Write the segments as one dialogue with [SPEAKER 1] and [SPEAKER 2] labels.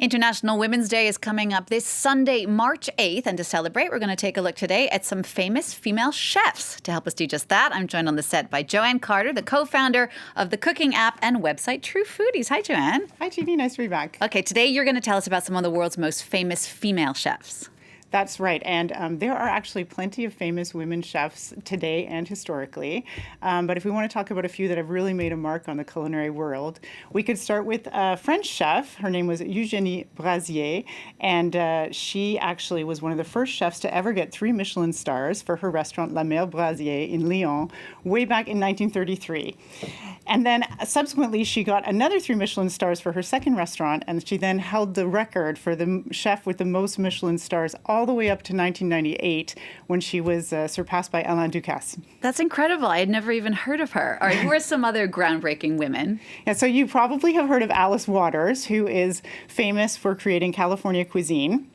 [SPEAKER 1] International Women's Day is coming up this Sunday, March 8th. And to celebrate, we're going to take a look today at some famous female chefs. To help us do just that, I'm joined on the set by Joanne Carter, the co-founder of the cooking app and website True Foodies. Hi, Joanne.
[SPEAKER 2] Hi, Jeannie. Nice to be back.
[SPEAKER 1] Okay, today you're going to tell us about some of the world's most famous female chefs.
[SPEAKER 2] That's right. And there are actually plenty of famous women chefs today and historically. But if we want to talk about a few that have really made a mark on the culinary world, we could start with a French chef. Her name was Eugénie Brazier. And she actually was one of the first chefs to ever get 3 Michelin stars for her restaurant La Mère Brazier in Lyon way back in 1933. And then subsequently, she got another 3 Michelin stars for her second restaurant. And she then held the record for the chef with the most Michelin stars all the way up to 1998 when she was surpassed by Alain Ducasse.
[SPEAKER 1] That's incredible. I had never even heard of her. All right, who are some other groundbreaking women?
[SPEAKER 2] Yeah, so you probably have heard of Alice Waters, who is famous for creating California cuisine.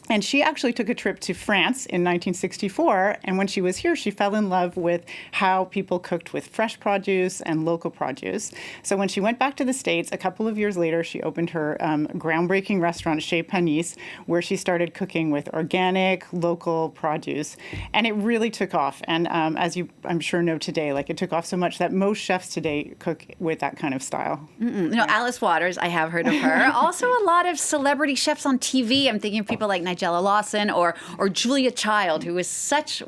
[SPEAKER 2] And she actually took a trip to France in 1964, and when she was here, she fell in love with how people cooked with fresh produce and local produce. So when she went back to the States, a couple of years later, she opened her groundbreaking restaurant, Chez Panisse, where she started cooking with organic, local produce. And it really took off. And as you, I'm sure, know today, like it took off so much that most chefs today cook with that kind of style.
[SPEAKER 1] Alice Waters, I have heard of her. Also, a lot of celebrity chefs on TV. I'm thinking of people like Nigella Lawson or Julia Child, who is such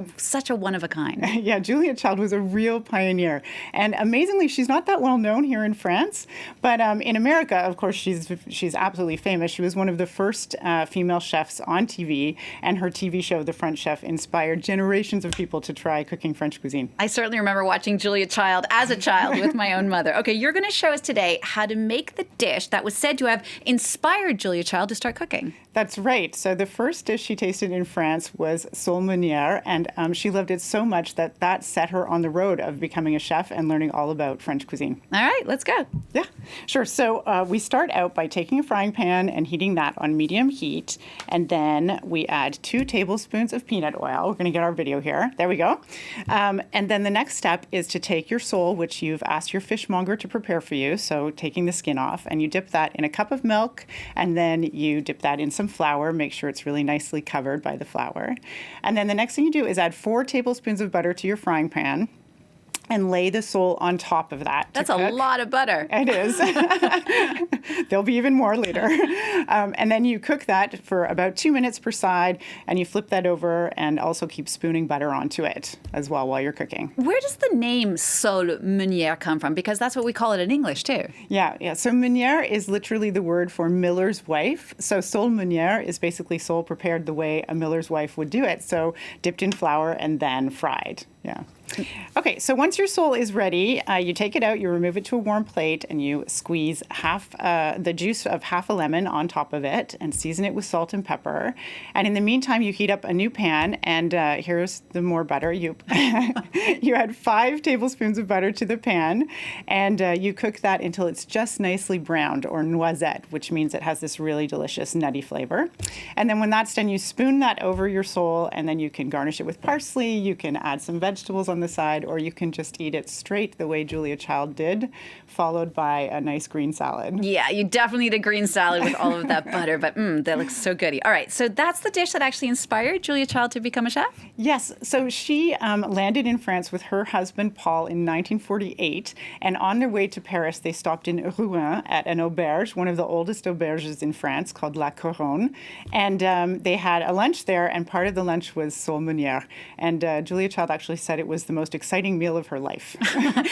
[SPEAKER 1] a one of a kind.
[SPEAKER 2] Yeah, Julia Child was a real pioneer. And amazingly, she's not that well known here in France. But in America, of course, she's absolutely famous. She was one of the first female chefs on TV. And her TV show, The French Chef, inspired generations of people to try cooking French cuisine.
[SPEAKER 1] I certainly remember watching Julia Child as a child with my own mother. Okay, you're going to show us today how to make the dish that was said to have inspired Julia Child to start cooking.
[SPEAKER 2] That's right. So the first dish she tasted in France was sole meunière, and she loved it so much that set her on the road of becoming a chef and learning all about French cuisine.
[SPEAKER 1] All right, let's go.
[SPEAKER 2] Yeah, sure. So we start out by taking a frying pan and heating that on medium heat, and then we add 2 tablespoons of peanut oil. We're going to get our video here. There we go. And then the next step is to take your sole, which you've asked your fishmonger to prepare for you, so taking the skin off, and you dip that in a cup of milk, and then you dip that in some flour. Make sure it's really nicely covered by the flour. And then the next thing you do is add 4 tablespoons of butter to your frying pan and lay the sole on top of that.
[SPEAKER 1] That's a lot of butter.
[SPEAKER 2] It is. There'll be even more later. And then you cook that for about 2 minutes per side, and you flip that over and also keep spooning butter onto it as well while you're cooking.
[SPEAKER 1] Where does the name sole meunière come from? Because that's what we call it in English too.
[SPEAKER 2] Yeah. So meunière is literally the word for miller's wife. So sole meunière is basically sole prepared the way a miller's wife would do it. So dipped in flour and then fried. Yeah. Okay, so once your sole is ready, you take it out, you remove it to a warm plate, and you squeeze the juice of half a lemon on top of it and season it with salt and pepper. And in the meantime, you heat up a new pan, and here's the more butter. You add 5 tablespoons of butter to the pan, and you cook that until it's just nicely browned, or noisette, which means it has this really delicious nutty flavor. And then when that's done, you spoon that over your sole, and then you can garnish it with parsley, you can add some vegetables on the side, or you can just eat it straight the way Julia Child did, followed by a nice green salad.
[SPEAKER 1] Yeah, you definitely need a green salad with all of that butter, but that looks so goody. All right, so that's the dish that actually inspired Julia Child to become a chef?
[SPEAKER 2] Yes, so she landed in France with her husband Paul in 1948, and on their way to Paris, they stopped in Rouen at an auberge, one of the oldest auberges in France, called La Couronne, and they had a lunch there, and part of the lunch was sole meunière, and Julia Child actually said it was the most exciting meal of her life.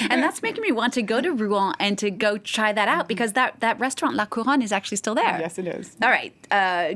[SPEAKER 1] And that's making me want to go to Rouen and to go try that out, because that restaurant La Couronne is actually still there.
[SPEAKER 2] Yes, it is.
[SPEAKER 1] All right.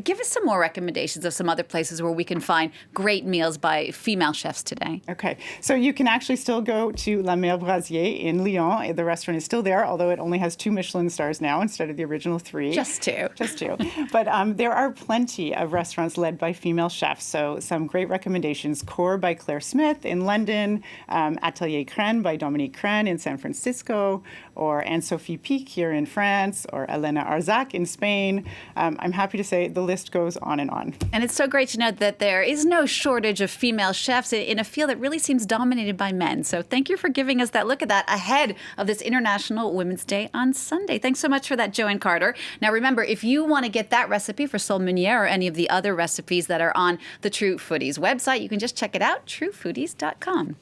[SPEAKER 1] Give us some more recommendations of some other places where we can find great meals by female chefs today.
[SPEAKER 2] Okay. So you can actually still go to La Mère Brazier in Lyon. The restaurant is still there, although it only has 2 Michelin stars now instead of the original 3.
[SPEAKER 1] Just 2.
[SPEAKER 2] Just 2. But there are plenty of restaurants led by female chefs. So some great recommendations. Core by Claire Smith in London. London, Atelier Crène by Dominique Crène in San Francisco, or Anne-Sophie Pic here in France, or Elena Arzac in Spain. I'm happy to say the list goes on and on.
[SPEAKER 1] And it's so great to know that there is no shortage of female chefs in a field that really seems dominated by men. So thank you for giving us that look at that ahead of this International Women's Day on Sunday. Thanks so much for that, Joanne Carter. Now remember, if you want to get that recipe for sole meunière or any of the other recipes that are on the True Foodies website, you can just check it out, truefoodies.com.